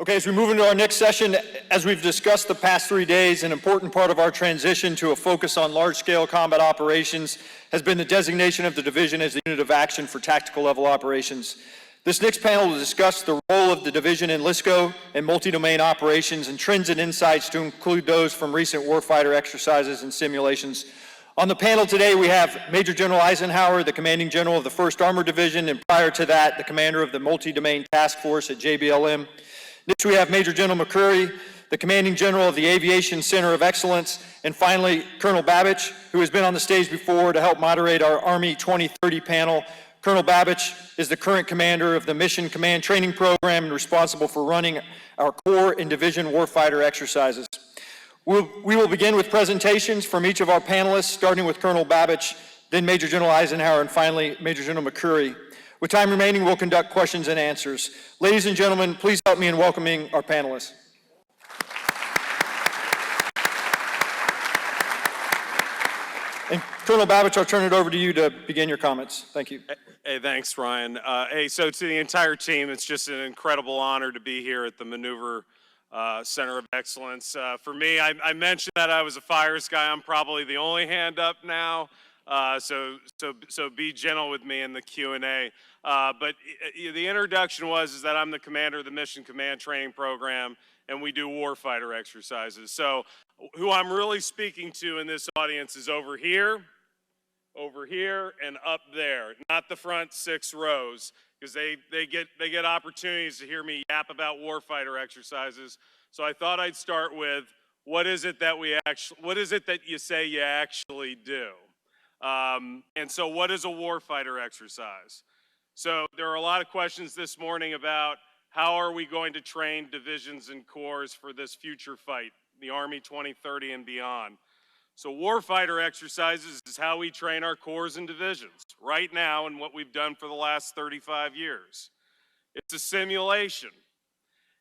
Okay, as we move into our next session, as we've discussed the past 3 days, an important part of our transition to a focus on large-scale combat operations has been the designation of the division as the unit of action for tactical level operations. This next panel will discuss the role of the division in LSCO and multi-domain operations and trends and insights to include those from recent warfighter exercises and simulations. On the panel today, we have Major General Eisenhower, the Commanding General of the 1st Armored Division, and prior to that, the Commander of the Multi-Domain Task Force at JBLM. Next, we have Major General McCreary, the Commanding General of the Aviation Center of Excellence, and finally, Colonel Babich, who has been on the stage before to help moderate our Army 2030 panel. Colonel Babich is the current commander of the Mission Command Training Program and responsible for running our Corps and Division Warfighter Exercises. We will begin with presentations from each of our panelists, starting with Colonel Babich, then Major General Eisenhower, and finally, Major General McCreary. With time remaining, we'll conduct questions and answers. Ladies and gentlemen, please help me in welcoming our panelists. And Colonel Babich, I'll turn it over to you to begin your comments. Thank you. Hey, thanks, Ryan. So to the entire team, it's just an incredible honor to be here at the Maneuver Center of Excellence. For me, I mentioned that I was a fires guy. I'm probably the only hand up now. So be gentle with me in the Q&A. But the introduction is that I'm the commander of the Mission Command Training Program, and we do warfighter exercises. So who I'm really speaking to in this audience is over here, and up there, not the front 6 rows, because they get opportunities to hear me yap about warfighter exercises. So I thought I'd start with what is it that you say you actually do? And so what is a warfighter exercise? So there are a lot of questions this morning about how are we going to train divisions and corps for this future fight, the Army 2030 and beyond. So warfighter exercises is how we train our corps and divisions right now and what we've done for the last 35 years. It's a simulation,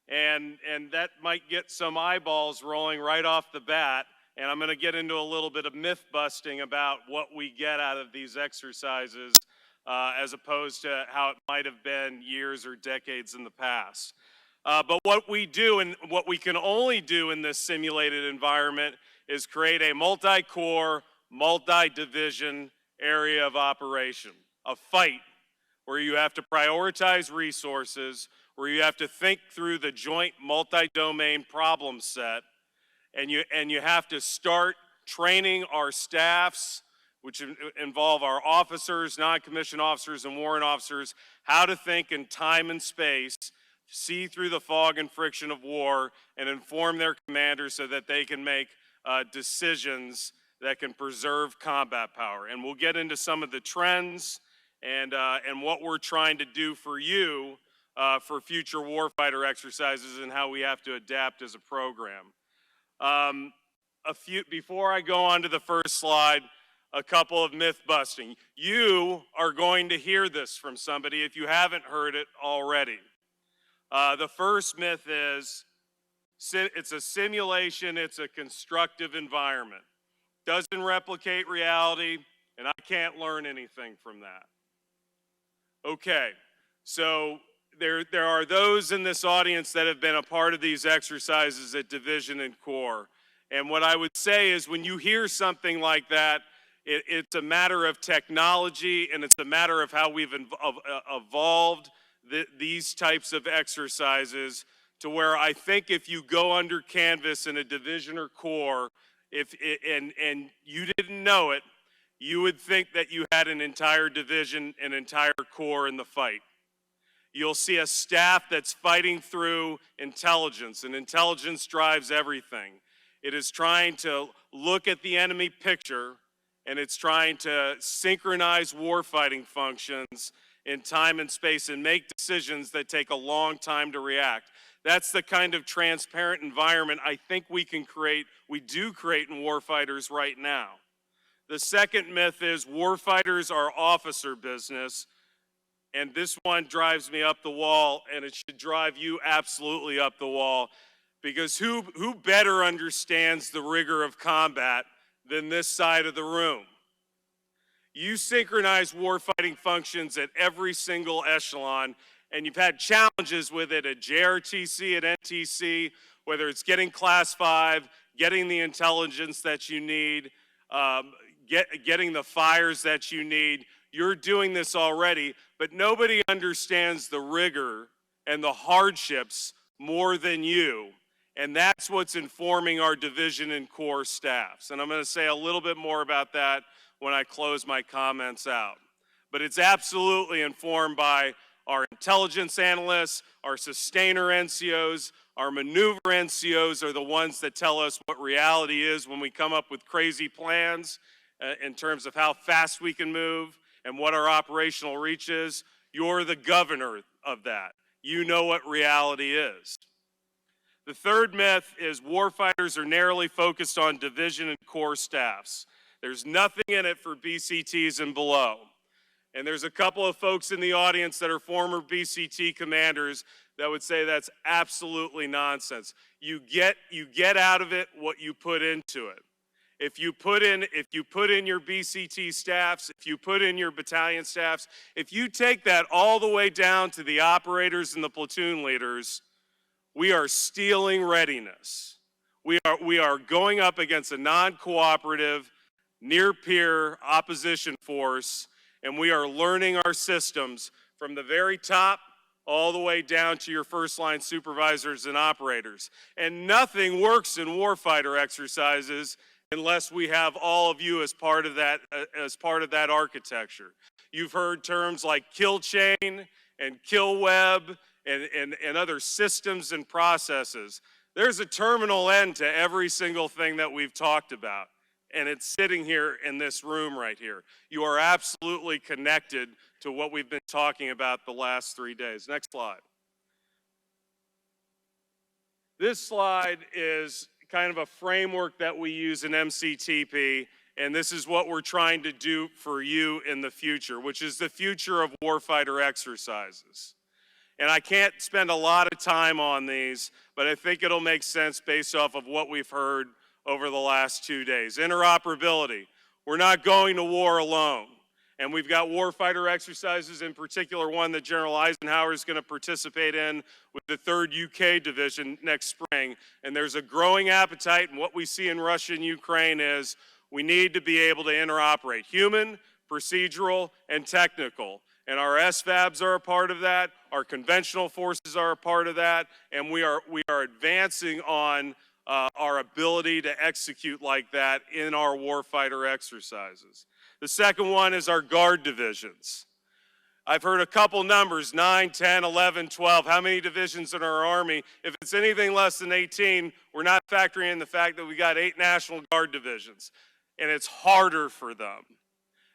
and that might get some eyeballs rolling right off the bat. And I'm going to get into a little bit of myth busting about what we get out of these exercises as opposed to how it might have been years or decades in the past. But what we do and what we can only do in this simulated environment is create a multi-corps, multi-division area of operation, a fight where you have to prioritize resources, where you have to think through the joint multi-domain problem set, and you have to start training our staffs, which involve our officers, non-commissioned officers, and warrant officers, how to think in time and space, see through the fog and friction of war, and inform their commanders so that they can make decisions that can preserve combat power. And we'll get into some of the trends and what we're trying to do for you for future warfighter exercises and how we have to adapt as a program. Before I go on to the first slide, a couple of myth busting. You are going to hear this from somebody if you haven't heard it already. The first myth is it's a simulation, it's a constructive environment. Doesn't replicate reality, and I can't learn anything from that. Okay, so there are those in this audience that have been a part of these exercises at Division and Corps. And what I would say is when you hear something like that, it's a matter of technology and it's a matter of how we've evolved these types of exercises to where I think if you go under canvas in a division or corps, and you didn't know it, you would think that you had an entire division, an entire corps in the fight. You'll see a staff that's fighting through intelligence, and intelligence drives everything. It is trying to look at the enemy picture, and it's trying to synchronize warfighting functions in time and space and make decisions that take a long time to react. That's the kind of transparent environment I think we do create in warfighters right now. The second myth is warfighters are officer business. And this one drives me up the wall, and it should drive you absolutely up the wall, because who better understands the rigor of combat than this side of the room? You synchronize warfighting functions at every single echelon, and you've had challenges with it at JRTC, at NTC, whether it's getting Class 5, getting the intelligence that you need, getting the fires that you need. You're doing this already, but nobody understands the rigor and the hardships more than you. And that's what's informing our division and corps staffs. And I'm going to say a little bit more about that when I close my comments out. But it's absolutely informed by our intelligence analysts, our sustainer NCOs, our maneuver NCOs are the ones that tell us what reality is when we come up with crazy plans in terms of how fast we can move and what our operational reach is. You're the governor of that. You know what reality is. The third myth is warfighters are narrowly focused on division and corps staffs. There's nothing in it for BCTs and below. And there's a couple of folks in the audience that are former BCT commanders that would say that's absolutely nonsense. You get out of it what you put into it. If you put in your BCT staffs, if you put in your battalion staffs, if you take that all the way down to the operators and the platoon leaders, we are stealing readiness. We are going up against a non-cooperative, near-peer opposition force, and we are learning our systems from the very top all the way down to your first-line supervisors and operators. And nothing works in warfighter exercises unless we have all of you as part of that architecture. You've heard terms like kill chain and kill web and other systems and processes. There's a terminal end to every single thing that we've talked about, and it's sitting here in this room right here. You are absolutely connected to what we've been talking about the last 3 days. Next slide. This slide is kind of a framework that we use in MCTP, and this is what we're trying to do for you in the future, which is the future of warfighter exercises. And I can't spend a lot of time on these, but I think it'll make sense based off of what we've heard over the last 2 days. Interoperability. We're not going to war alone. And we've got warfighter exercises, in particular one that General Eisenhower is going to participate in with the 3rd UK Division next spring. And there's a growing appetite, and what we see in Russia and Ukraine is we need to be able to interoperate. Human, procedural, and technical. And our SFABs are a part of that, our conventional forces are a part of that, and we are advancing on our ability to execute like that in our warfighter exercises. The second one is our guard divisions. I've heard a couple numbers, 9, 10, 11, 12. How many divisions in our Army? If it's anything less than 18, we're not factoring in the fact that we got 8 National Guard divisions, and it's harder for them.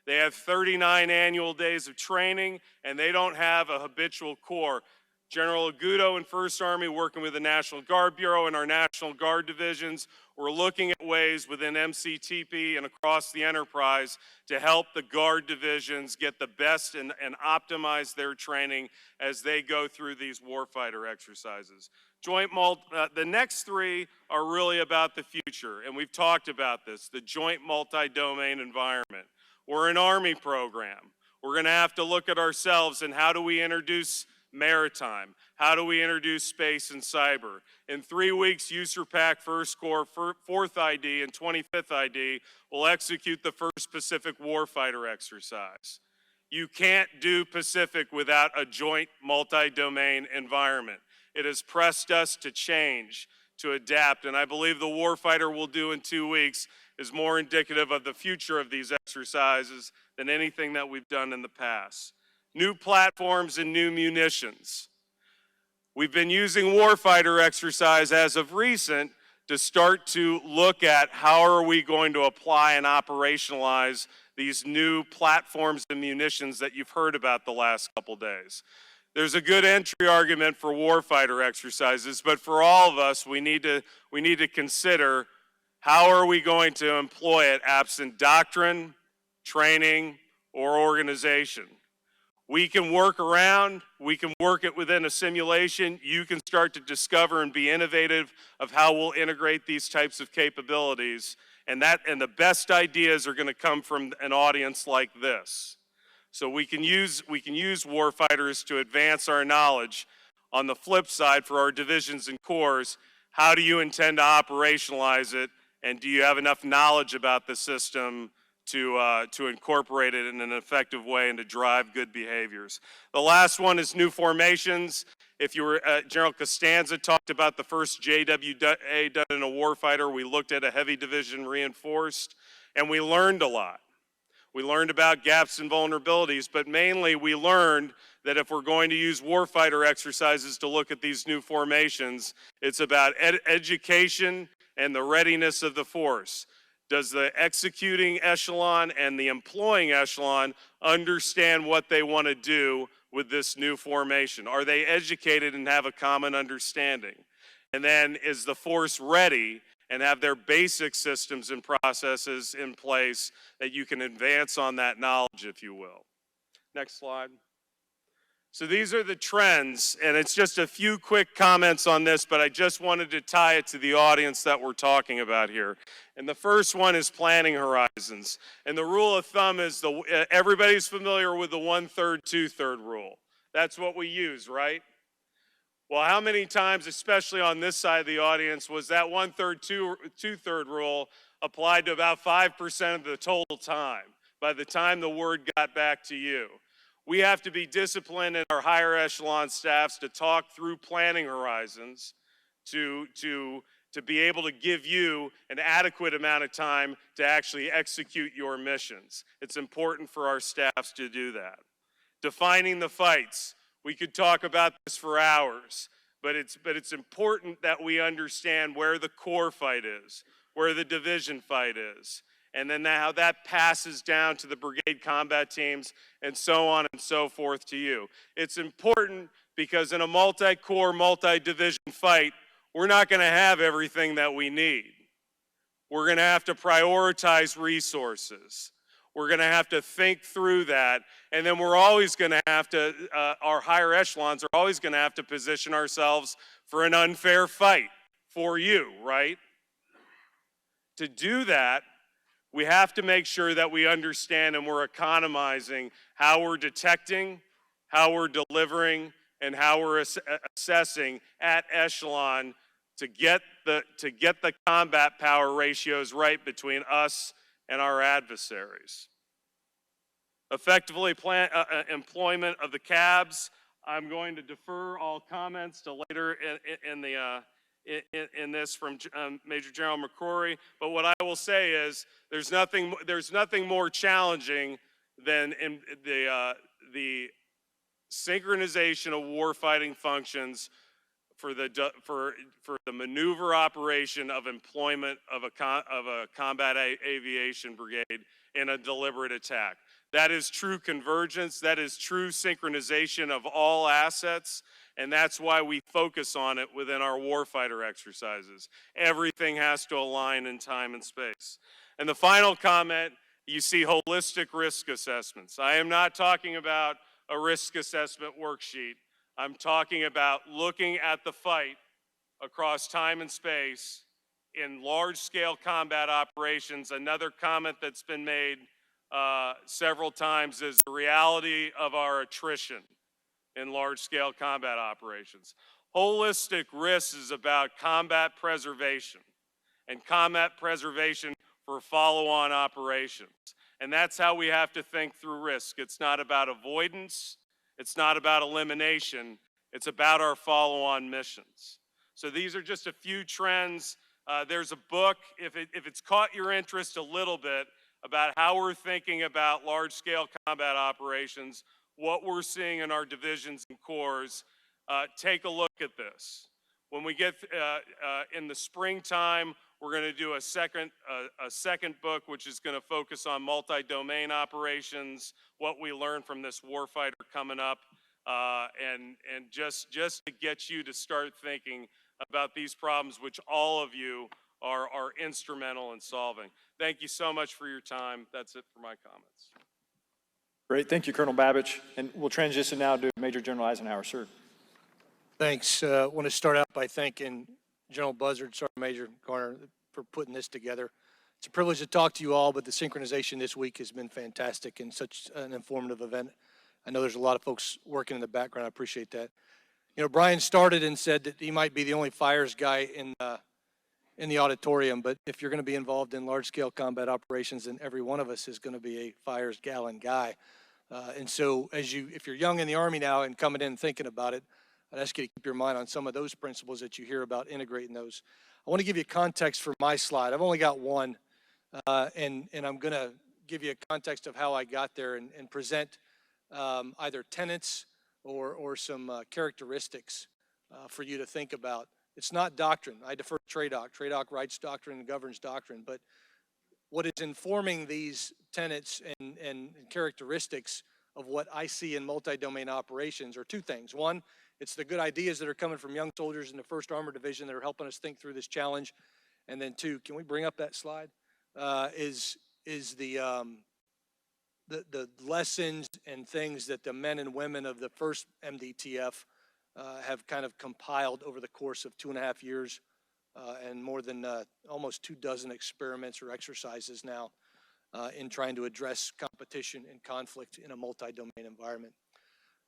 They have 39 annual days of training, and they don't have a habitual corps. General Agudo in 1st Army working with the National Guard Bureau and our National Guard divisions. We're looking at ways within MCTP and across the enterprise to help the Guard divisions get the best and optimize their training as they go through these warfighter exercises. The next 3 are really about the future, and we've talked about this, the joint multi-domain environment. We're an Army program. We're going to have to look at ourselves and how do we introduce maritime? How do we introduce space and cyber? In 3 weeks, USERPAC, 1st Corps, 4th ID, and 25th ID will execute the first Pacific Warfighter exercise. You can't do Pacific without a joint multi-domain environment. It has pressed us to change, to adapt, and I believe the warfighter will do in 2 weeks is more indicative of the future of these exercises than anything that we've done in the past. New platforms and new munitions. We've been using warfighter exercise as of recent to start to look at how are we going to apply and operationalize these new platforms and munitions that you've heard about the last couple days. There's a good entry argument for warfighter exercises, but for all of us, we need to consider how are we going to employ it absent doctrine, training, or organization. We can work around, we can work it within a simulation. You can start to discover and be innovative of how we'll integrate these types of capabilities. And the best ideas are going to come from an audience like this. So we can use warfighters to advance our knowledge. On the flip side, for our divisions and corps, how do you intend to operationalize it, and do you have enough knowledge about the system to incorporate it in an effective way and to drive good behaviors? The last one is new formations. If you were, General Costanza talked about the first JWA done in a warfighter. We looked at a heavy division reinforced, and we learned a lot. We learned about gaps and vulnerabilities, but mainly we learned that if we're going to use warfighter exercises to look at these new formations, it's about education and the readiness of the force. Does the executing echelon and the employing echelon understand what they want to do with this new formation? Are they educated and have a common understanding? And then is the force ready and have their basic systems and processes in place that you can advance on that knowledge, if you will? Next slide. So these are the trends, and it's just a few quick comments on this, but I just wanted to tie it to the audience that we're talking about here. And the first one is planning horizons. And the rule of thumb is everybody's familiar with the 1/3, 2/3 rule. That's what we use, right? Well, how many times, especially on this side of the audience, was that 1/3, 2/3 rule applied to about 5% of the total time by the time the word got back to you? We have to be disciplined in our higher echelon staffs to talk through planning horizons to be able to give you an adequate amount of time to actually execute your missions. It's important for our staffs to do that. Defining the fights. We could talk about this for hours, but it's important that we understand where the corps fight is, where the division fight is, and then how that passes down to the brigade combat teams and so on and so forth to you. It's important because in a multi-corps, multi-division fight, we're not going to have everything that we need. We're going to have to prioritize resources. We're going to have to think through that, and then we're always going to have to, our higher echelons are always going to have to position ourselves for an unfair fight for you, right? To do that, we have to make sure that we understand and we're economizing how we're detecting, how we're delivering, and how we're assessing at echelon to get the combat power ratios right between us and our adversaries. Effectively employment of the cabs. I'm going to defer all comments to later in this from Major General McCrory. But what I will say is there's nothing more challenging than in the synchronization of warfighting functions for the maneuver operation of employment of a combat aviation brigade in a deliberate attack. That is true convergence, that is true synchronization of all assets, and that's why we focus on it within our warfighter exercises. Everything has to align in time and space. And the final comment, you see holistic risk assessments. I am not talking about a risk assessment worksheet. I'm talking about looking at the fight across time and space in large-scale combat operations. Another comment that's been made several times is the reality of our attrition in large-scale combat operations. Holistic risk is about combat preservation and combat preservation for follow-on operations. And that's how we have to think through risk. It's not about avoidance. It's not about elimination. It's about our follow-on missions. So these are just a few trends. There's a book, if it's caught your interest a little bit, about how we're thinking about large-scale combat operations, what we're seeing in our divisions and corps. Take a look at this. When we get in the springtime, we're going to do a second book, which is going to focus on multi-domain operations, what we learned from this warfighter coming up, and just to get you to start thinking about these problems, which all of you are instrumental in solving. Thank you so much for your time. That's it for my comments. Great, thank you, Colonel Babich. And we'll transition now to Major General Eisenhower, sir. Thanks. I want to start out by thanking General Buzzard, Sergeant Major Garner, for putting this together. It's a privilege to talk to you all, but the synchronization this week has been fantastic and such an informative event. I know there's a lot of folks working in the background. I appreciate that. You know, Brian started and said that he might be the only fires guy in the auditorium, but if you're going to be involved in large-scale combat operations, then every one of us is going to be a fires gal and guy. And so if you're young in the Army now and coming in and thinking about it, I'd ask you to keep your mind on some of those principles that you hear about, integrating those. I want to give you context for my slide. I've only got one, and I'm going to give you a context of how I got there and present either tenets or some characteristics for you to think about. It's not doctrine. I defer to TRADOC. TRADOC writes doctrine and governs doctrine, but what is informing these tenets and characteristics of what I see in multi-domain operations are two things. One, it's the good ideas that are coming from young soldiers in the 1st Armored Division that are helping us think through this challenge. And then two, can we bring up that slide? Is the lessons and things that the men and women of the 1st MDTF have kind of compiled over the course of 2.5 years and more than almost 24 experiments or exercises now in trying to address competition and conflict in a multi-domain environment.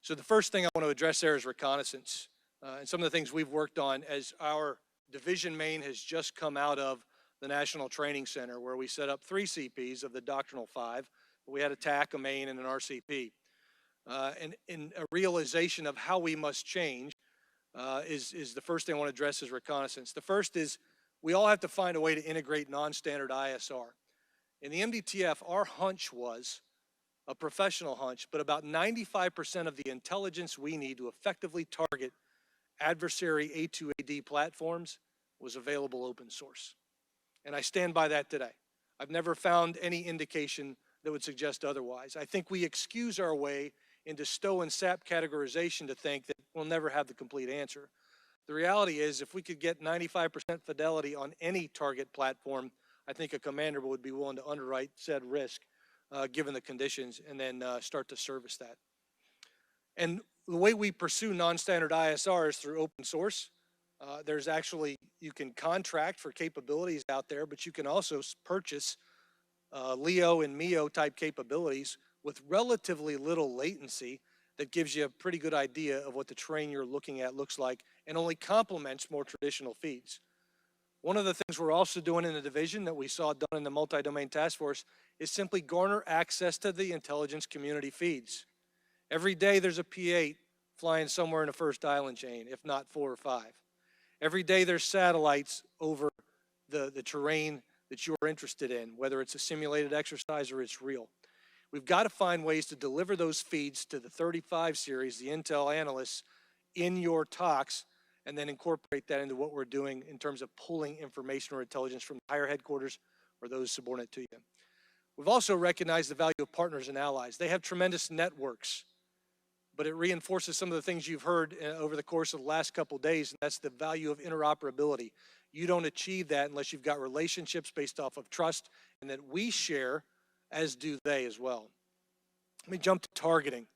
So the first thing I want to address there is reconnaissance. And some of the things we've worked on as our division main has just come out of the National Training Center, where we set up 3 CPs of the doctrinal 5. We had a TAC, a main, and an RCP. And in a realization of how we must change is the first thing I want to address is reconnaissance. The first is we all have to find a way to integrate non-standard ISR. In the MDTF, our hunch was a professional hunch, but about 95% of the intelligence we need to effectively target adversary A2AD platforms was available open source. And I stand by that today. I've never found any indication that would suggest otherwise. I think we excuse our way into STO and SAP categorization to think that we'll never have the complete answer. The reality is, if we could get 95% fidelity on any target platform, I think a commander would be willing to underwrite said risk given the conditions and then start to service that. And the way we pursue non-standard ISR is through open source. There's actually, you can contract for capabilities out there, but you can also purchase LEO and MEO type capabilities with relatively little latency that gives you a pretty good idea of what the terrain you're looking at looks like and only complements more traditional feeds. One of the things we're also doing in the division that we saw done in the multi-domain task force is simply garner access to the intelligence community feeds. Every day there's a P8 flying somewhere in the first island chain, if not 4 or 5. Every day there's satellites over the terrain that you're interested in, whether it's a simulated exercise or it's real. We've got to find ways to deliver those feeds to the 35 series, the Intel analysts, in your talks, and then incorporate that into what we're doing in terms of pulling information or intelligence from the higher headquarters or those subordinate to you. We've also recognized the value of partners and allies. They have tremendous networks, but it reinforces some of the things you've heard over the course of the last couple of days, and that's the value of interoperability. You don't achieve that unless you've got relationships based off of trust and that we share, as do they as well. Let me jump to targeting.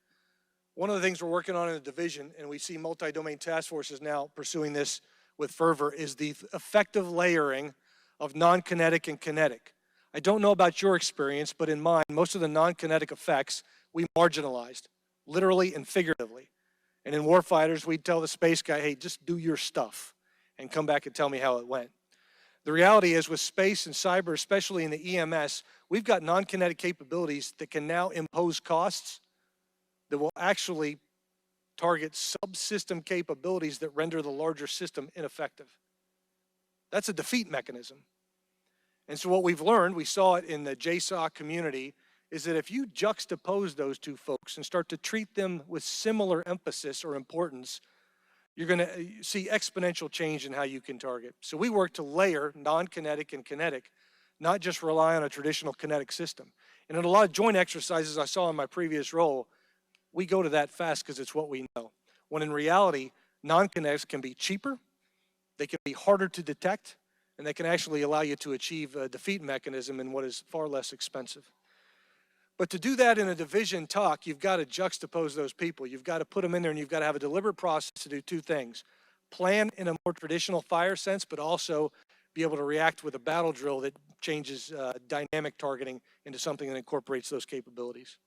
One of the things we're working on in the division, and we see multi-domain task forces now pursuing this with fervor, is the effective layering of non-kinetic and kinetic. I don't know about your experience, but in mine, most of the non-kinetic effects we marginalized, literally and figuratively. And in Warfighters, we'd tell the space guy, hey, just do your stuff and come back and tell me how it went. The reality is with space and cyber, especially in the EMS, we've got non-kinetic capabilities that can now impose costs that will actually target subsystem capabilities that render the larger system ineffective. That's a defeat mechanism. And so what we've learned, we saw it in the JSOC community, is that if you juxtapose those two folks and start to treat them with similar emphasis or importance, you're going to see exponential change in how you can target. So we work to layer non-kinetic and kinetic, not just rely on a traditional kinetic system. And in a lot of joint exercises I saw in my previous role, we go to that fast because it's what we know. When in reality, non-kinetics can be cheaper, they can be harder to detect, and they can actually allow you to achieve a defeat mechanism in what is far less expensive. But to do that in a division talk, you've got to juxtapose those people. You've got to put them in there, and you've got to have a deliberate process to do two things. Plan in a more traditional fire sense, but also be able to react with a battle drill that changes dynamic targeting into something that incorporates those capabilities.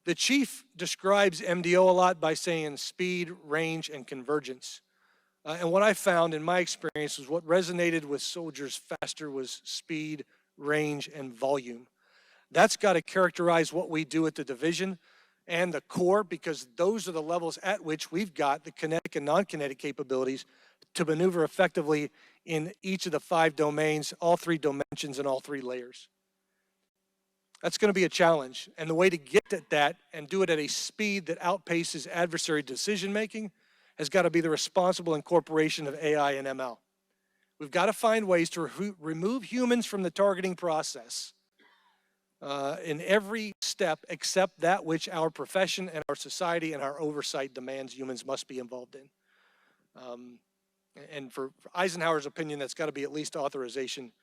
The chief describes MDO a lot by saying speed, range, and convergence. And what I found in my experience was what resonated with soldiers faster was speed, range, and volume. That's got to characterize what we do at the division and the Corps, because those are the levels at which we've got the kinetic and non-kinetic capabilities to maneuver effectively in each of the 5 domains, all 3 dimensions, and all 3 layers. That's going to be a challenge. And the way to get at that and do it at a speed that outpaces adversary decision-making has got to be the responsible incorporation of AI and ML. We've got to find ways to remove humans from the targeting process in every step except that which our profession and our society and our oversight demands humans must be involved in. And for Eisenhower's opinion, that's got to be at least authorization.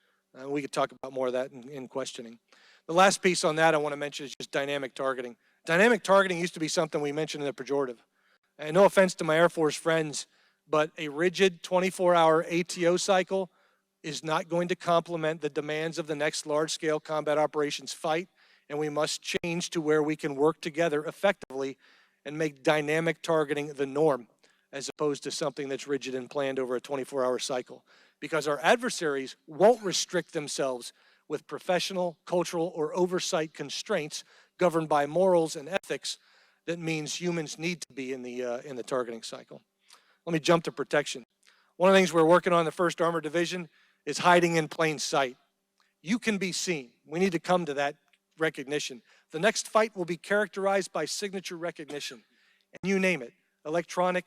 We could talk about more of that in questioning. The last piece on that I want to mention is just dynamic targeting. Dynamic targeting used to be something we mentioned in the pejorative. And no offense to my Air Force friends, but a rigid 24-hour ATO cycle is not going to complement the demands of the next large-scale combat operations fight, and we must change to where we can work together effectively and make dynamic targeting the norm, as opposed to something that's rigid and planned over a 24-hour cycle. Because our adversaries won't restrict themselves with professional, cultural, or oversight constraints governed by morals and ethics that means humans need to be in the targeting cycle. Let me jump to protection. One of the things we're working on in the 1st Armored Division is hiding in plain sight. You can be seen. We need to come to that recognition. The next fight will be characterized by signature recognition. And you name it, electronic,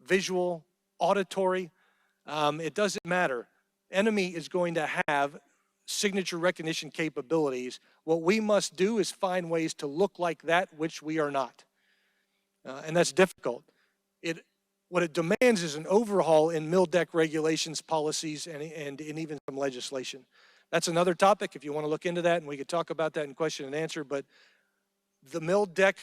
visual, auditory, it doesn't matter. Enemy is going to have signature recognition capabilities. What we must do is find ways to look like that which we are not. And that's difficult. What it demands is an overhaul in MILDEC regulations, policies, and even some legislation. That's another topic if you want to look into that, and we could talk about that in question and answer, but the MILDEC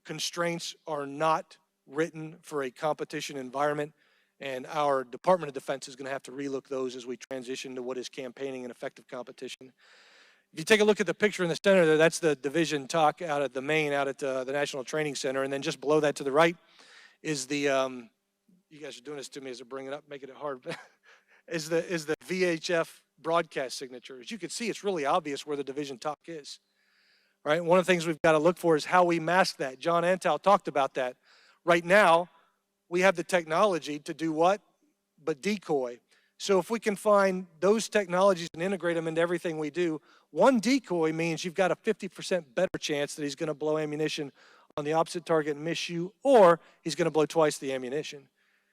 constraints are not written for a competition environment, and our Department of Defense is going to have to relook those as we transition to what is campaigning and effective competition. If you take a look at the picture in the center there, that's the division TOC out at the main, out at the National Training Center, and then just below that to the right is the, you guys are doing this to me as I bring it up, making it hard, is the VHF broadcast signature. As you can see, it's really obvious where the division TOC is. Right? One of the things we've got to look for is how we mask that. John Antal talked about that. Right now, we have the technology to do what? But decoy. So if we can find those technologies and integrate them into everything we do, one decoy means you've got a 50% better chance that he's going to blow ammunition on the opposite target and miss you, or he's going to blow twice the ammunition.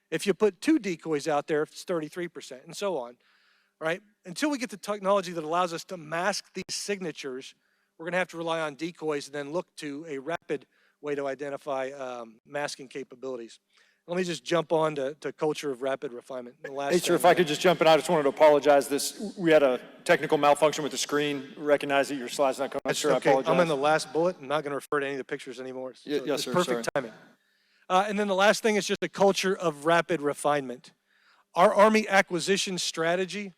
If you put 2 decoys out there, it's 33%, and so on. Right? Until we get the technology that allows us to mask these signatures, we're going to have to rely on decoys and then look to a rapid way to identify masking capabilities. Let me just jump on to culture of rapid refinement. Hey, sir, if I could just jump in, I just wanted to apologize. We had a technical malfunction with the screen. Recognize that your slide's not coming up, sir. Okay. I apologize. I'm in the last bullet. I'm not going to refer to any of the pictures anymore. So yes, sir. Perfect timing. And then the last thing is just a culture of rapid refinement. Our Army acquisition strategy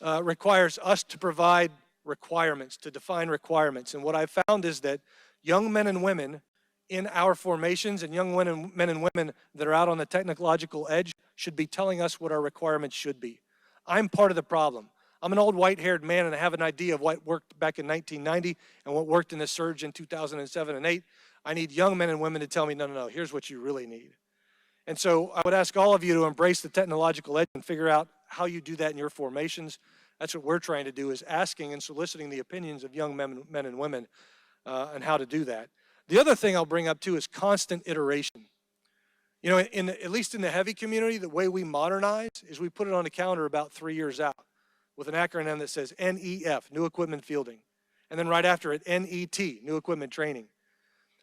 requires us to provide requirements, to define requirements. And what I've found is that young men and women in our formations and young men and women that are out on the technological edge should be telling us what our requirements should be. I'm part of the problem. I'm an old white-haired man and I have an idea of what worked back in 1990 and what worked in the surge in 2007 and 8. I need young men and women to tell me, no, here's what you really need. And so I would ask all of you to embrace the technological edge and figure out how you do that in your formations. That's what we're trying to do, is asking and soliciting the opinions of young men and women on how to do that. The other thing I'll bring up too is constant iteration. You know, at least in the heavy community, the way we modernize is we put it on the calendar about 3 years out with an acronym that says NEF, New Equipment Fielding. And then right after it, NET, New Equipment Training.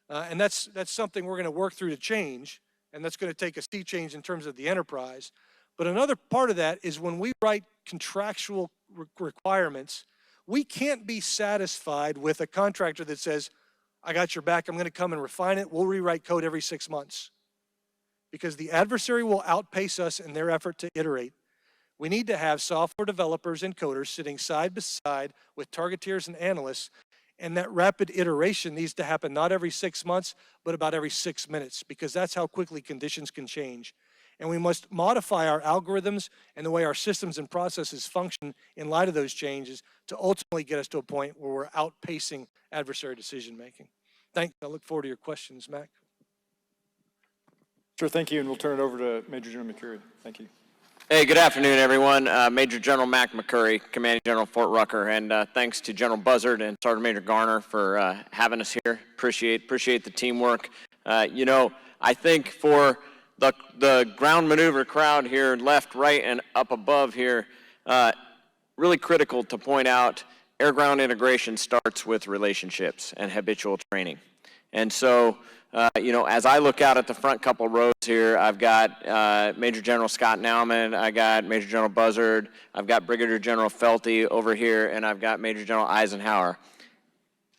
And that's something we're going to work through to change, and that's going to take a sea change in terms of the enterprise. But another part of that is when we write contractual requirements, we can't be satisfied with a contractor that says, I got your back, I'm going to come and refine it, we'll rewrite code every 6 months. Because the adversary will outpace us in their effort to iterate. We need to have software developers and coders sitting side by side with targeteers and analysts, and that rapid iteration needs to happen not every 6 months, but about every 6 minutes, because that's how quickly conditions can change. And we must modify our algorithms and the way our systems and processes function in light of those changes to ultimately get us to a point where we're outpacing adversary decision making. Thanks. I look forward to your questions, Mac. Sure, thank you, and we'll turn it over to Major General McCurry. Thank you. Hey, good afternoon, everyone. Major General Mac McCurry, Commanding General Fort Rucker, and thanks to General Buzzard and Sergeant Major Garner for having us here. Appreciate the teamwork. You know, I think for the ground maneuver crowd here, left, right, and up above here, really critical to point out air-ground integration starts with relationships and habitual training. And so, you know, as I look out at the front couple rows here, I've got Major General Scott Nauman, I got Major General Buzzard, I've got Brigadier General Felty over here, and I've got Major General Eisenhower.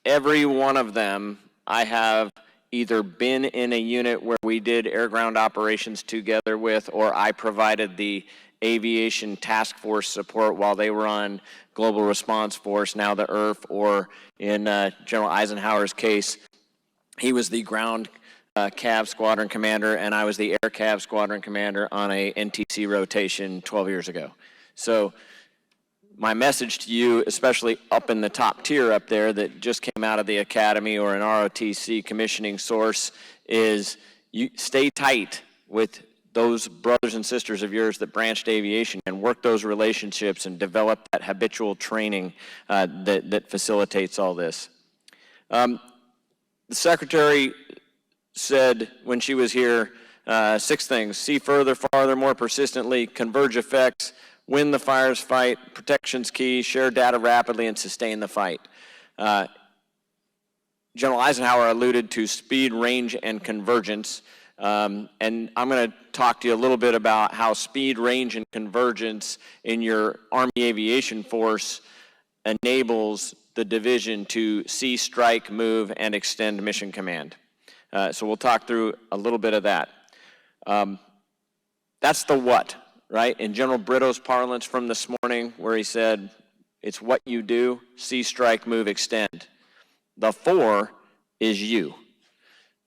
Every one of them, I have either been in a unit where we did air-ground operations together with, or I provided the aviation task force support while they were on Global Response Force, now the IRF, or in General Eisenhower's case, he was the ground CAV squadron commander, and I was the air CAV squadron commander on a NTC rotation 12 years ago. So my message to you, especially up in the top tier up there that just came out of the academy or an ROTC commissioning source, is you stay tight with those brothers and sisters of yours that branched aviation and work those relationships and develop that habitual training that facilitates all this. The Secretary said when she was here 6 things: see further, farther, more persistently, converge effects, win the fires fight, protection's key, share data rapidly, and sustain the fight. General Eisenhower alluded to speed, range, and convergence. And I'm going to talk to you a little bit about how speed, range, and convergence in your Army Aviation Force enables the division to see, strike, move, and extend mission command. So we'll talk through a little bit of that. That's the what, right? In General Brito's parlance from this morning, where he said, it's what you do, see, strike, move, extend. The for is you.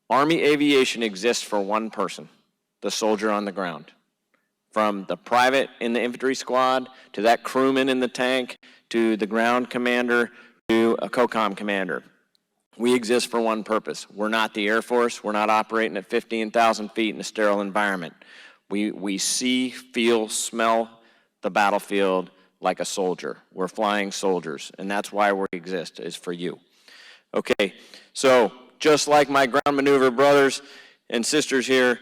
Army aviation exists for one person, the soldier on the ground. From the private in the infantry squad, to that crewman in the tank, to the ground commander, to a COCOM commander. We exist for one purpose. We're not the Air Force. We're not operating at 15,000 feet in a sterile environment. We see, feel, smell the battlefield like a soldier. We're flying soldiers, and that's why we exist, is for you. Okay, so just like my ground maneuver brothers and sisters here,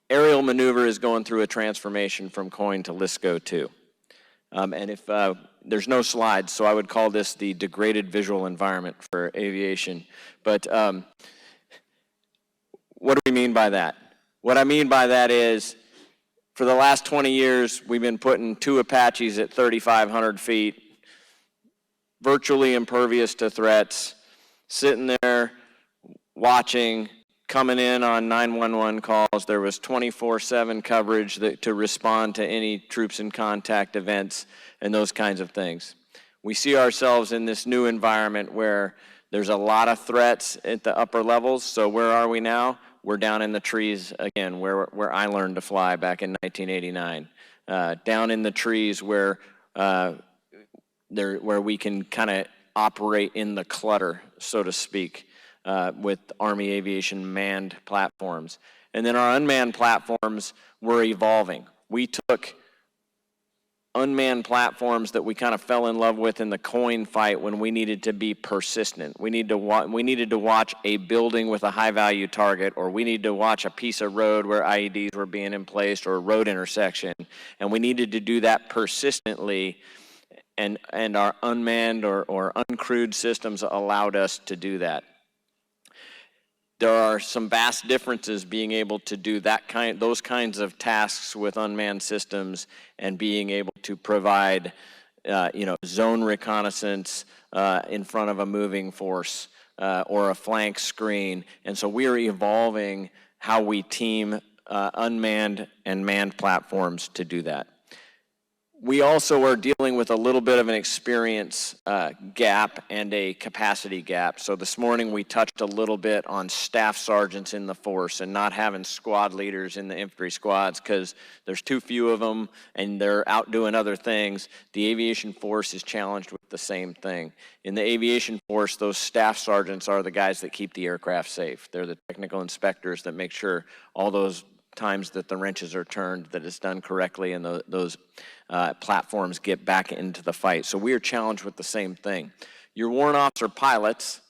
aerial maneuver is going through a transformation from COIN to LISCO 2. And if there's no slides, so I would call this the degraded visual environment for aviation. But what do we mean by that? What I mean by that is, for the last 20 years, we've been putting 2 Apaches at 3,500 feet, virtually impervious to threats, sitting there watching, coming in on 911 calls. There was 24/7 coverage to respond to any troops in contact events and those kinds of things. We see ourselves in this new environment where there's a lot of threats at the upper levels. So where are we now? We're down in the trees again, where I learned to fly back in 1989. Down in the trees where we can kind of operate in the clutter, so to speak, with Army Aviation manned platforms. And then our unmanned platforms were evolving. We took unmanned platforms that we kind of fell in love with in the COIN fight when we needed to be persistent. We needed to watch a building with a high-value target, or we needed to watch a piece of road where IEDs were being emplaced, or a road intersection, and we needed to do that persistently, and our unmanned or uncrewed systems allowed us to do that. There are some vast differences being able to do those kinds of tasks with unmanned systems and being able to provide, zone reconnaissance in front of a moving force or a flank screen. And so we are evolving how we team unmanned and manned platforms to do that. we also are dealing with a little bit of an experience gap and a capacity gap. So this morning we touched a little bit on staff sergeants in the force and not having squad leaders in the infantry squads because there's too few of them and they're out doing other things. The aviation force is challenged with the same thing. In the aviation force, those staff sergeants are the guys that keep the aircraft safe. They're the technical inspectors that make sure all those times that the wrenches are turned, that it's done correctly, and those platforms get back into the fight. So we are challenged with the same thing. Your warrant officer pilots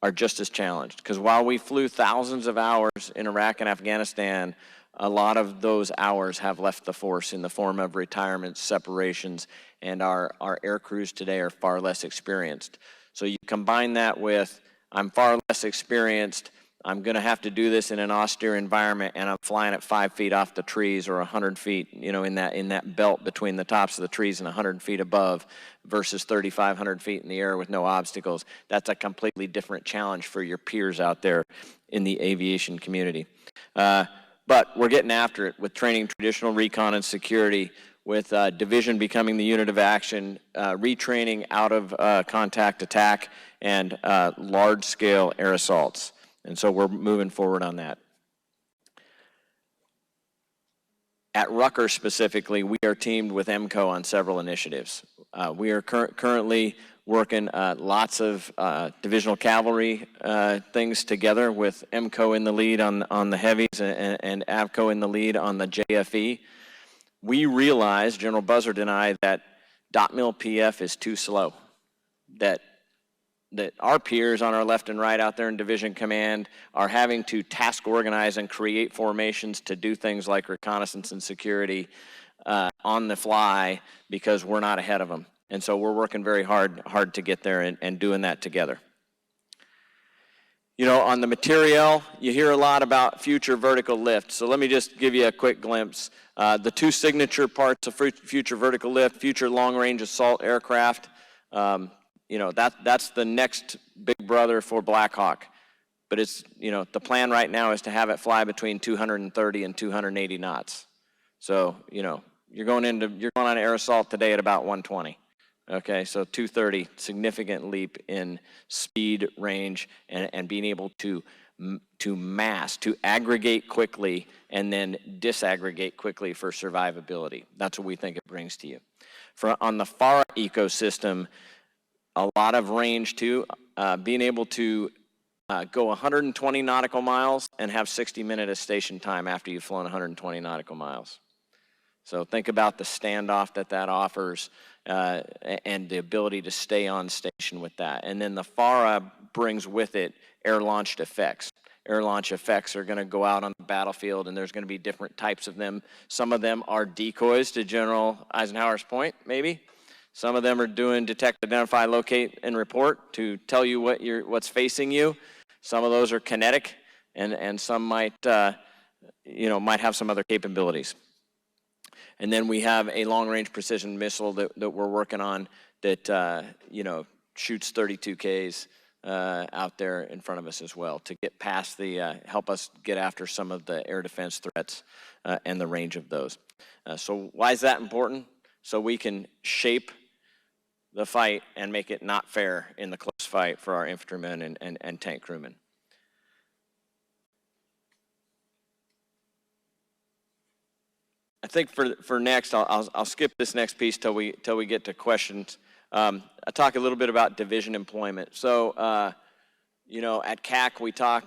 are just as challenged, because while we flew thousands of hours in Iraq and Afghanistan, a lot of those hours have left the force in the form of retirements, separations, and our air crews today are far less experienced. So you combine that with, I'm far less experienced, I'm going to have to do this in an austere environment, and I'm flying at 5 feet off the trees or 100 feet, you know, in that belt between the tops of the trees and 100 feet above versus 3,500 feet in the air with no obstacles. That's a completely different challenge for your peers out there in the aviation community. But we're getting after it with training traditional recon and security, with division becoming the unit of action, retraining out of contact attack, and large-scale air assaults. And so we're moving forward on that. At Rucker specifically, we are teamed with MCoE on several initiatives. We are currently working lots of divisional cavalry things together, with MCoE in the lead on the heavies and AVCO in the lead on the JFE. We realize, General Buzzard and I, that dot mil PF is too slow, that our peers on our left and right out there in Division Command are having to task organize and create formations to do things like reconnaissance and security on the fly because we're not ahead of them. And so we're working very hard to get there and doing that together. You know, on the materiel, you hear a lot about future vertical lift. So let me just give you a quick glimpse. The two signature parts of future vertical lift, future long-range assault aircraft, you know, that's the next big brother for Black Hawk. But it's, you know, the plan right now is to have it fly between 230 and 280 knots. So, you know, you're going on air assault today at about 120. Okay, so 230, significant leap in speed, range, and being able to mass, to aggregate quickly and then disaggregate quickly for survivability. That's what we think it brings to you. On the FARA ecosystem, a lot of range too, being able to go 120 nautical miles and have 60-minute station time after you've flown 120 nautical miles. So think about the standoff that offers and the ability to stay on station with that. And then the FARA brings with it air-launched effects. Air-launch effects are going to go out on the battlefield, and there's going to be different types of them. Some of them are decoys, to General Eisenhower's point, maybe. Some of them are doing detect, identify, locate, and report to tell you what's facing you. Some of those are kinetic, and some might have some other capabilities. And then we have a long-range precision missile that we're working on that shoots 32 Ks out there in front of us as well to get past help us get after some of the air defense threats and the range of those. So why is that important? So we can shape the fight and make it not fair in the close fight for our infantrymen and tank crewmen. I think for next, I'll skip this next piece till we get to questions. I'll talk a little bit about division employment. So, at CAC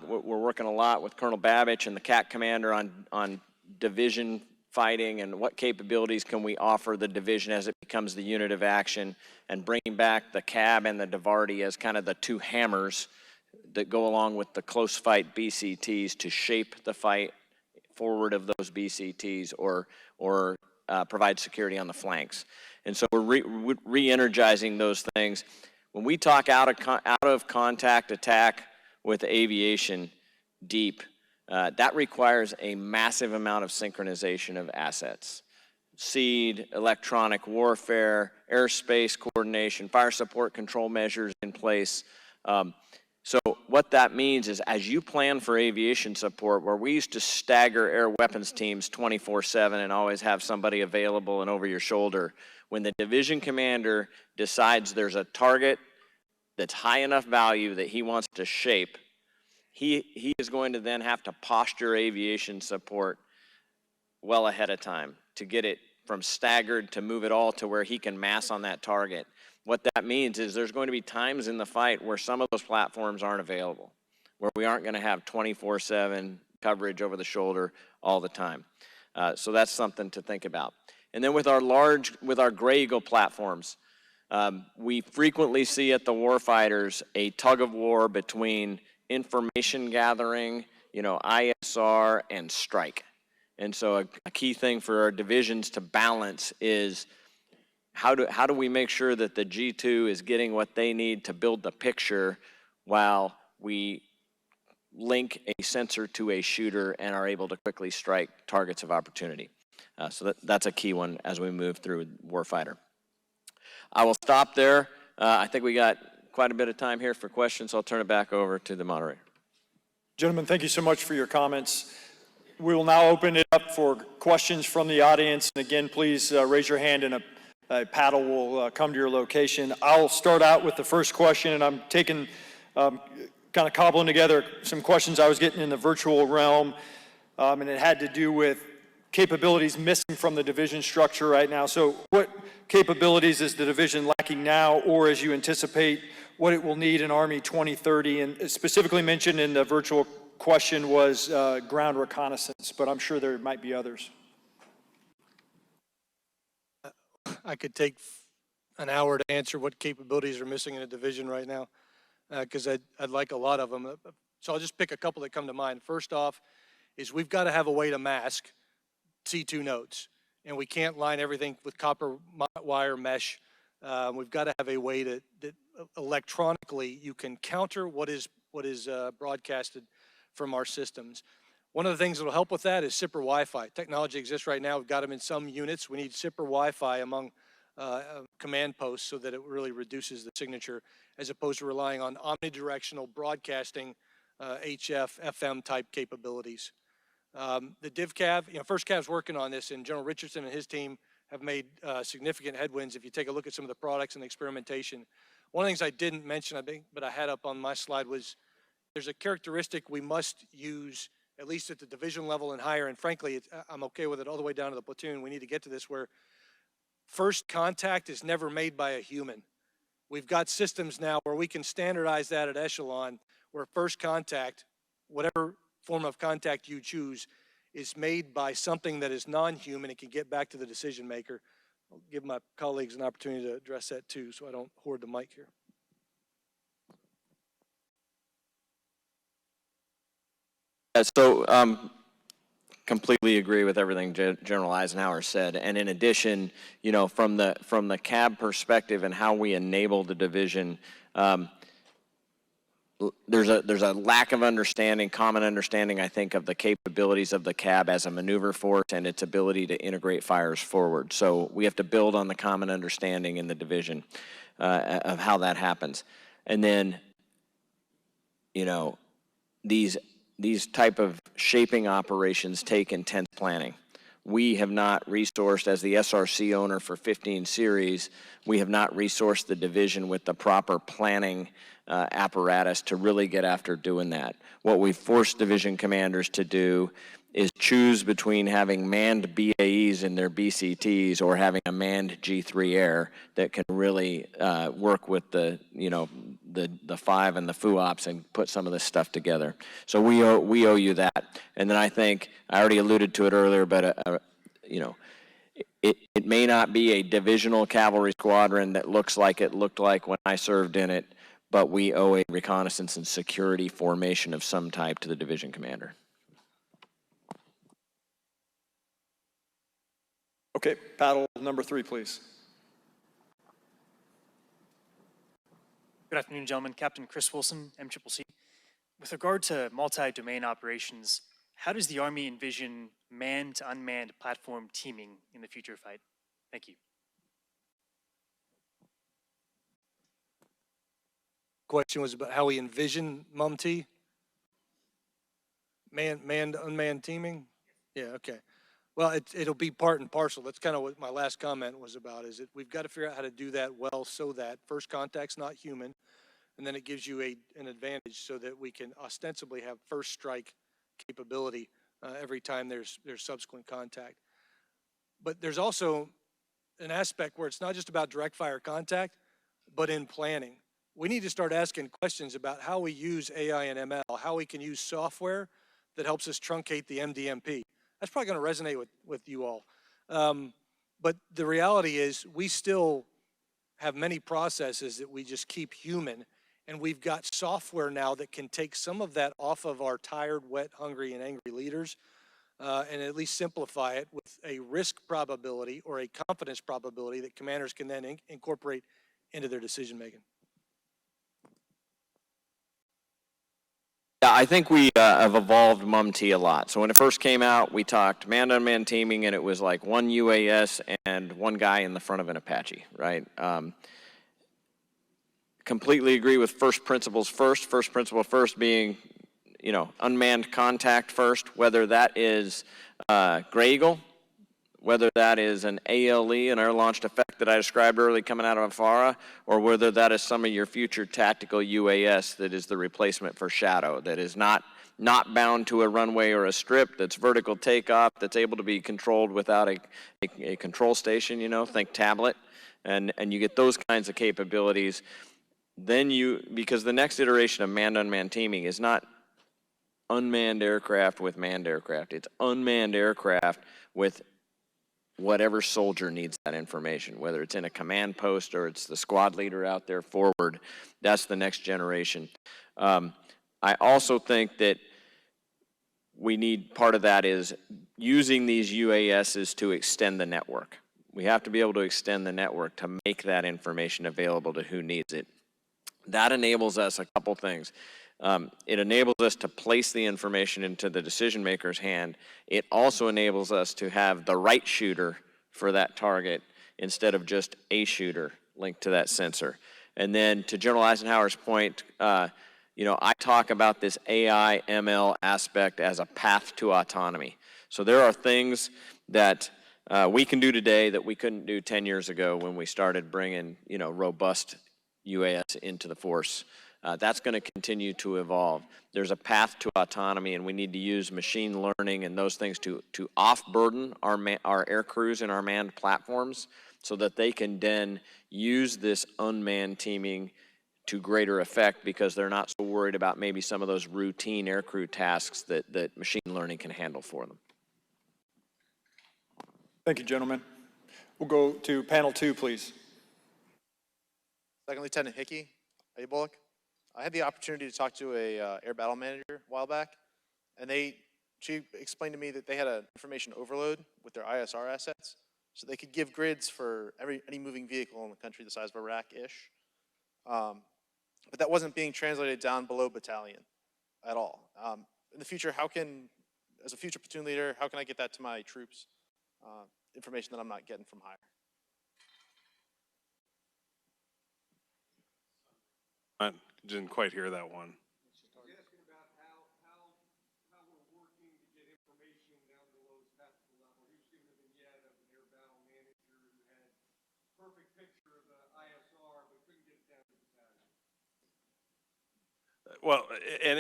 we're working a lot with Colonel Babich and the CAC commander on division fighting and what capabilities can we offer the division as it becomes the unit of action, and bringing back the CAB and the DIVARTY as kind of the two hammers that go along with the close fight BCTs to shape the fight forward of those BCTs or provide security on the flanks. And so we're re-energizing those things. When we talk out of contact attack with aviation deep, that requires a massive amount of synchronization of assets. SEAD, electronic warfare, airspace coordination, fire support control measures in place. So what that means is as you plan for aviation support, where we used to stagger air weapons teams 24/7 and always have somebody available and over your shoulder, when the division commander decides there's a target that's high enough value that he wants to shape, he is going to then have to posture aviation support well ahead of time to get it from staggered to move it all to where he can mass on that target. What that means is there's going to be times in the fight where some of those platforms aren't available, where we aren't going to have 24/7 coverage over the shoulder all the time. So that's something to think about. And then with our Gray Eagle platforms, we frequently see at the warfighters a tug of war between information gathering, ISR and strike. And so a key thing for our divisions to balance is how do we make sure that the G2 is getting what they need to build the picture while we link a sensor to a shooter and are able to quickly strike targets of opportunity. So that's a key one as we move through Warfighter. I will stop there. I think we got quite a bit of time here for questions, so I'll turn it back over to the moderator. Gentlemen, thank you so much for your comments. We will now open it up for questions from the audience. And again, please raise your hand and a paddle will come to your location. I'll start out with the first question, and I'm taking, kind of cobbling together some questions I was getting in the virtual realm, and it had to do with capabilities missing from the division structure right now. So what capabilities is the division lacking now, or as you anticipate what it will need in Army 2030? And specifically mentioned in the virtual question was ground reconnaissance, but I'm sure there might be others. I could take an hour to answer what capabilities are missing in a division right now, because I'd like a lot of them. So I'll just pick a couple that come to mind. First off is we've got to have a way to mask C2 nodes, and we can't line everything with copper wire mesh. We've got to have a way that electronically you can counter what is broadcasted from our systems. One of the things that will help with that is SIPR Wi-Fi. Technology exists right now. We've got them in some units. We need SIPR Wi-Fi among command posts so that it really reduces the signature, as opposed to relying on omnidirectional broadcasting, HF, FM type capabilities. The DivCav, First Cav's working on this, and General Richardson and his team have made significant headwinds if you take a look at some of the products and the experimentation. One of the things I didn't mention, I think, but I had up on my slide was there's a characteristic we must use at least at the division level and higher, and frankly, I'm okay with it all the way down to the platoon. We need to get to this where first contact is never made by a human. We've got systems now where we can standardize that at echelon, where first contact, whatever form of contact you choose, is made by something that is non-human. It can get back to the decision maker. I'll give my colleagues an opportunity to address that too, so I don't hoard the mic here. So completely agree with everything General Eisenhower said. And in addition, from the CAB perspective and how we enable the division, there's a lack of understanding, common understanding, I think, of the capabilities of the CAB as a maneuver force and its ability to integrate fires forward. So we have to build on the common understanding in the division of how that happens. And then, these type of shaping operations take intense planning. We have not resourced, as the SRC owner for 15 series, we have not resourced the division with the proper planning apparatus to really get after doing that. What we've forced division commanders to do is choose between having manned BAEs in their BCTs or having a manned G3 Air that can really work with the 5 and the FUOPs and put some of this stuff together. So we owe you that. And then I think, I already alluded to it earlier, but it may not be a divisional cavalry squadron that looks like it looked like when I served in it, but we owe a reconnaissance and security formation of some type to the division commander. Okay, paddle number 3, please. Good afternoon, gentlemen. Captain Chris Wilson, MCCC. With regard to multi-domain operations, how does the Army envision manned to unmanned platform teaming in the future fight? Thank you. question was about how we envision MUM-T? Manned, unmanned teaming? Yeah, okay. Well, it'll be part and parcel. That's kind of what my last comment was about, is that we've got to figure out how to do that well so that first contact's not human, and then it gives you an advantage so that we can ostensibly have first strike capability every time there's subsequent contact. But there's also an aspect where it's not just about direct fire contact, but in planning. We need to start asking questions about how we use AI and ML, how we can use software that helps us truncate the MDMP. That's probably going to resonate with you all. But the reality is we still have many processes that we just keep human, and we've got software now that can take some of that off of our tired, wet, hungry, and angry leaders and at least simplify it with a risk probability or a confidence probability that commanders can then incorporate into their decision making. Yeah, I think we have evolved MUM-T a lot. So when it first came out, we talked manned-unmanned teaming, and it was like one UAS and one guy in the front of an Apache, right? Completely agree with first principles first. First principle first being, you know, unmanned contact first, whether that is Gray Eagle, whether that is an ALE, an air-launched effect that I described earlier coming out of FARA, or whether that is some of your future tactical UAS that is the replacement for Shadow, that is not bound to a runway or a strip, that's vertical takeoff, that's able to be controlled without a control station, you know, think tablet, and you get those kinds of capabilities. Then because the next iteration of manned-unmanned teaming is not unmanned aircraft with manned aircraft, it's unmanned aircraft with whatever soldier needs that information, whether it's in a command post or it's the squad leader out there forward. That's the next generation. I also think that we need, part of that is using these UASs to extend the network. We have to be able to extend the network to make that information available to who needs it. That enables us a couple things. It enables us to place the information into the decision maker's hand. It also enables us to have the right shooter for that target instead of just a shooter linked to that sensor. And then to General Eisenhower's point, you know, I talk about this AI ML aspect as a path to autonomy. So there are things that we can do today that we couldn't do 10 years ago when we started bringing, you know, robust UAS into the force. That's going to continue to evolve. There's a path to autonomy, and we need to use machine learning and those things to off-burden our air crews and our manned platforms so that they can then use this unmanned teaming to greater effect because they're not so worried about maybe some of those routine aircrew tasks that machine learning can handle for them. Thank you, gentlemen. We'll go to panel 2, please. Second Lieutenant Hickey, Bullock. I had the opportunity to talk to a air battle manager a while back, and she explained to me that they had an information overload with their ISR assets, so they could give grids for any moving vehicle in the country the size of Iraq-ish. But that wasn't being translated down below battalion at all. In the future, as a future platoon leader, how can I get that to my troops? Information that I'm not getting from higher. I didn't quite hear that one. He's asking about how we're working to get information down below the tactical level. He was given a vignette of an air battle manager who had a perfect picture of the ISR but couldn't get it down to the battalion. Well,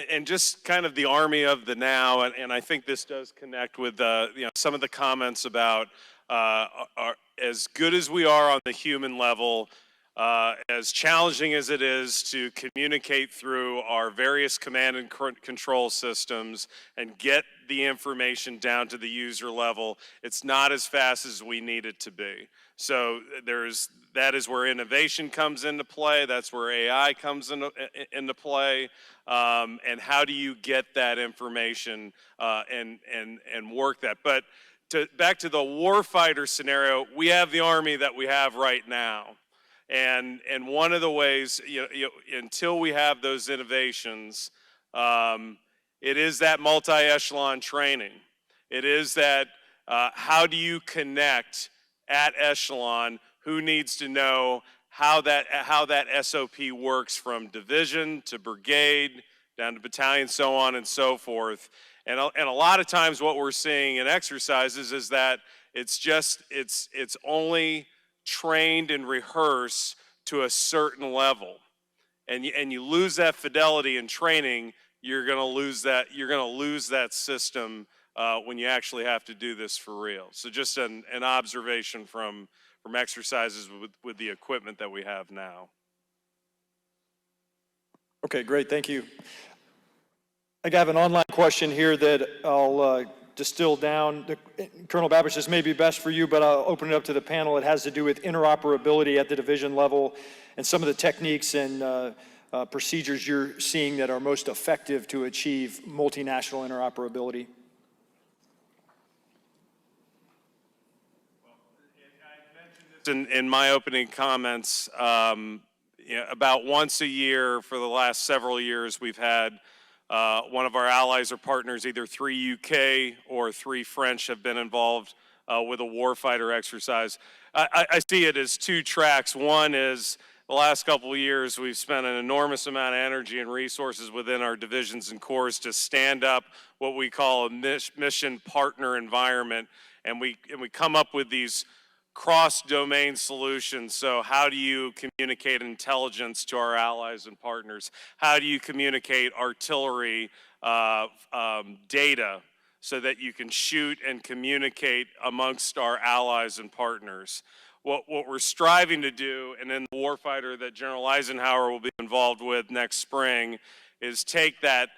and just kind of the Army of the now, and I think this does connect with you know, some of the comments about as good as we are on the human level, as challenging as it is to communicate through our various command and control systems and get the information down to the user level, it's not as fast as we need it to be. So that is where innovation comes into play. That's where AI comes into play. And how do you get that information and work that? But back to the warfighter scenario, we have the Army that we have right now. And one of the ways, until we have those innovations, it is that multi-echelon training. It is that how do you connect at echelon, who needs to know how that SOP works from division to brigade, down to battalion, so on and so forth. And a lot of times what we're seeing in exercises is that it's only trained and rehearsed to a certain level. And you lose that fidelity in training, you're going to lose that system when you actually have to do this for real. So just an observation from exercises with the equipment that we have now. Okay, great, thank you. I have an online question here that I'll distill down. Colonel Babish, this may be best for you, but I'll open it up to the panel. It has to do with interoperability at the division level and some of the techniques and procedures you're seeing that are most effective to achieve multinational interoperability. In my opening comments, about once a year for the last several years, we've had one of our allies or partners, either 3 UK or 3 French, have been involved with a warfighter exercise. I see it as 2 tracks. One is the last couple of years, we've spent an enormous amount of energy and resources within our divisions and corps to stand up what we call a mission partner environment, and we come up with these cross-domain solutions. So how do you communicate intelligence to our allies and partners? How do you communicate artillery data so that you can shoot and communicate amongst our allies and partners? What we're striving to do, and in the warfighter that General Eisenhower will be involved with next spring, is take that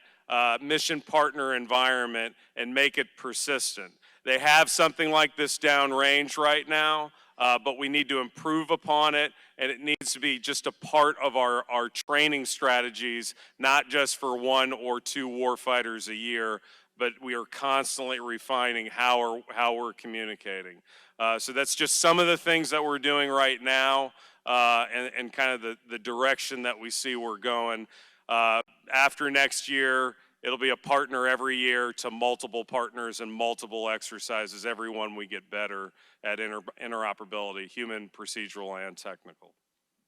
mission partner environment and make it persistent. They have something like this downrange right now, but we need to improve upon it, and it needs to be just a part of our training strategies, not just for 1 or 2 warfighters a year, but we are constantly refining how we're communicating. So that's just some of the things that we're doing right now, and kind of the direction that we see we're going. After next year, it'll be a partner every year to multiple partners and multiple exercises. Every one we get better at interoperability, human, procedural, and technical.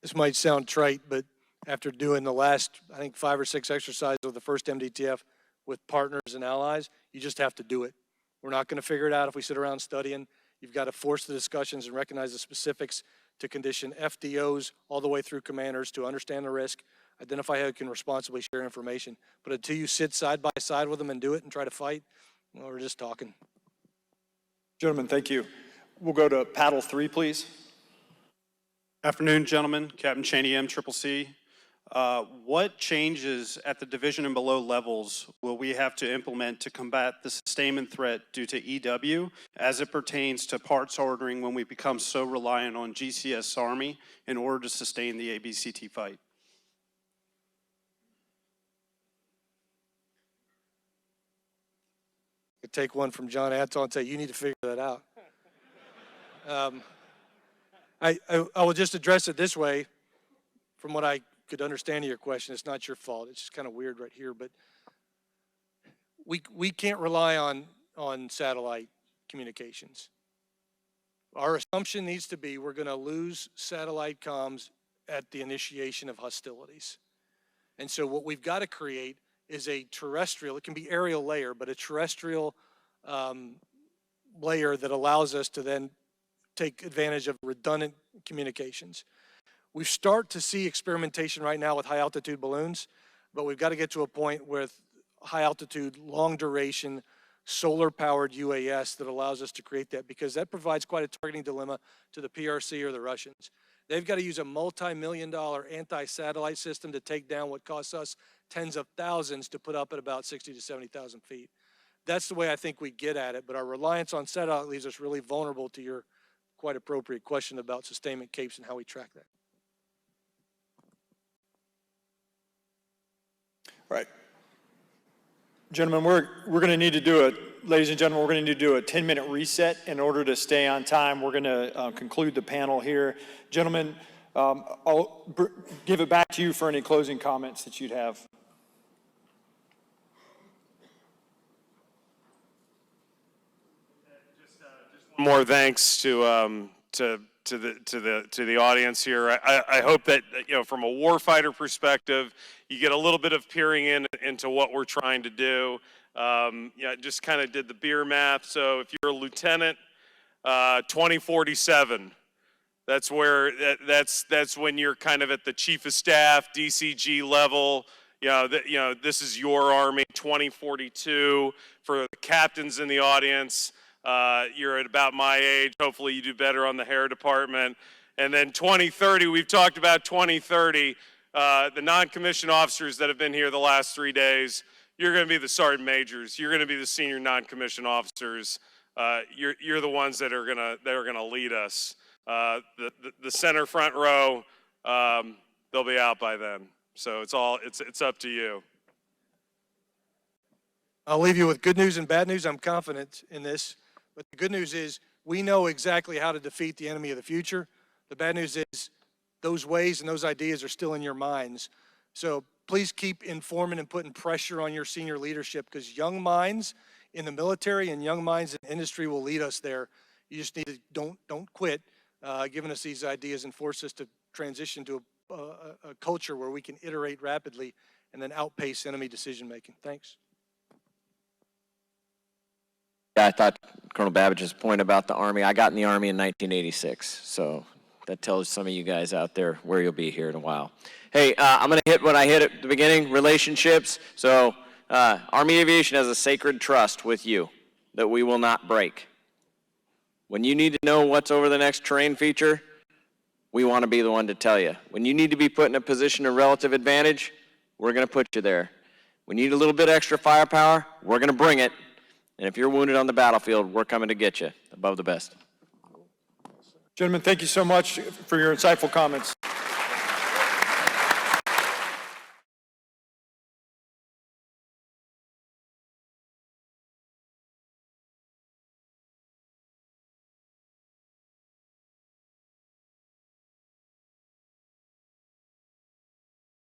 This might sound trite, but after doing the last, I think, 5 or 6 exercises of the first MDTF with partners and allies, you just have to do it. We're not going to figure it out if we sit around studying. You've got to force the discussions and recognize the specifics to condition FDOs all the way through commanders to understand the risk, identify who can responsibly share information. But until you sit side by side with them and do it and try to fight, well, we're just talking. Gentlemen, thank you. We'll go to paddle 3, please. Afternoon, gentlemen. Captain Cheney, MCCC. What changes at the division and below levels will we have to implement to combat the sustainment threat due to EW as it pertains to parts ordering when we become so reliant on GCS Army in order to sustain the ABCT fight? I could take one from John Anton and say, you need to figure that out. I will just address it this way. From what I could understand of your question, it's not your fault. It's just kind of weird right here, but we can't rely on satellite communications. Our assumption needs to be we're going to lose satellite comms at the initiation of hostilities. And so what we've got to create is a terrestrial, it can be aerial layer, but a terrestrial layer that allows us to then take advantage of redundant communications. We start to see experimentation right now with high altitude balloons, but we've got to get to a point with high altitude, long duration, solar powered UAS that allows us to create that, because that provides quite a targeting dilemma to the PRC or the Russians. They've got to use a multi-million-dollar anti-satellite system to take down what costs us tens of thousands to put up at about 60 to 70,000 feet. That's the way I think we get at it, but our reliance on satellite leaves us really vulnerable to your quite appropriate question about sustainment capes and how we track that. Right. Gentlemen, we're going to need to do ladies and gentlemen, we're going to need to do a 10-minute reset in order to stay on time. We're going to conclude the panel here. Gentlemen, I'll give it back to you for any closing comments that you'd have. More thanks to the audience here. I hope that, you know, from a warfighter perspective, you get a little bit of peering into what we're trying to do. Yeah, just kind of did the beer math. So if you're a lieutenant, 2047. That's where that's when you're kind of at the chief of staff, DCG level. You know, this is your Army. 2042 for the captains in the audience. You're at about my age. Hopefully you do better on the hair department. And then 2030, we've talked about 2030. The non-commissioned officers that have been here the last 3 days, you're going to be the sergeant majors. You're going to be the senior non-commissioned officers. You're the ones that are gonna lead us. The center front row, they'll be out by then. So it's up to you. I'll leave you with good news and bad news. I'm confident in this. But the good news is we know exactly how to defeat the enemy of the future. The bad news is those ways and those ideas are still in your minds. So please keep informing and putting pressure on your senior leadership, because young minds in the military and young minds in industry will lead us there. You just need to don't quit giving us these ideas and force us to transition to a culture where we can iterate rapidly and then outpace enemy decision making. Thanks. Yeah, I thought Colonel Babbage's point about the Army, I got in the Army in 1986, so that tells some of you guys out there where you'll be here in a while. Hey, I'm going to hit what I hit at the beginning, relationships. So Army Aviation has a sacred trust with you that we will not break. When you need to know what's over the next terrain feature, we want to be the one to tell you. When you need to be put in a position of relative advantage, we're going to put you there. When you need a little bit extra firepower, we're going to bring it. And if you're wounded on the battlefield, we're coming to get you. Above the best. Gentlemen, thank you so much for your insightful comments.